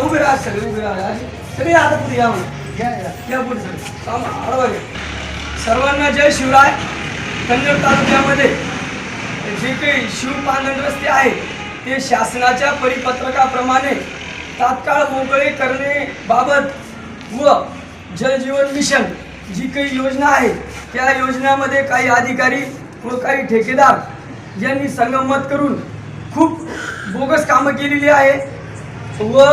उभे राहा सगळे उभे राहा सगळे आता पुढे या पुढे सगळे सर्वांना जय शिवराय. कन्नड तालुक्यामध्ये जे काही शिवपांढर रस्ते आहे ते शासनाच्या परिपत्रकाप्रमाणे तात्काळ मोकळे करण्याबाबत व जलजीवन मिशन जी काही योजना आहे त्या योजनेमध्ये काही अधिकारी व काही ठेकेदार यांनी संगनमत करून खूप बोगस कामं केलेली आहे व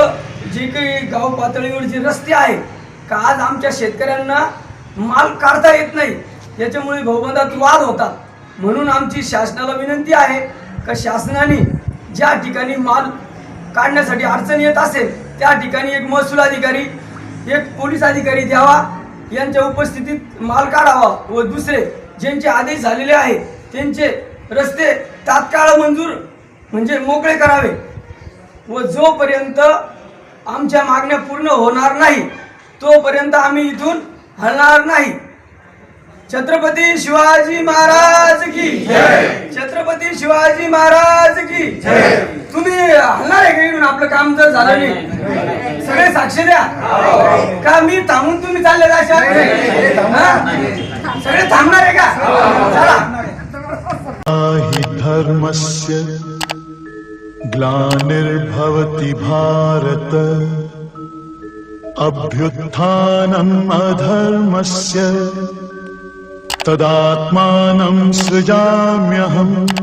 जे काही गाव पातळीवर जे रस्ते आहे का आज आमच्या शेतकऱ्यांना माल काढता येत नाही, याच्यामुळे भाऊबंदात वाद होतात. म्हणून आमची शासनाला विनंती आहे का शासनाने ज्या ठिकाणी माल काढण्यासाठी अडचण येत असेल त्या ठिकाणी एक महसूल अधिकारी एक पोलीस अधिकारी द्यावा, यांच्या उपस्थितीत माल काढावा व दुसरे ज्यांचे आदेश झालेले आहे त्यांचे रस्ते तात्काळ मंजूर म्हणजे मोकळे करावे व जोपर्यंत आमच्या मागण्या पूर्ण होणार नाही तोपर्यंत आम्ही इथून हलणार नाही. छत्रपती शिवाजी महाराज की जय. छत्रपती शिवाजी महाराज की जय. तुम्ही हलणार आहे का इथून? आपलं काम जर झालं नाही सगळे साक्ष द्या का मी थांबून तुम्ही चालले जाशाल? सगळे थांबणार आहे का? चला. धर्मस्य ग्लानिर्भवति भारत अभ्युत्थानम् अधर्मस्य तदात्मानं सृजाम्यहम्.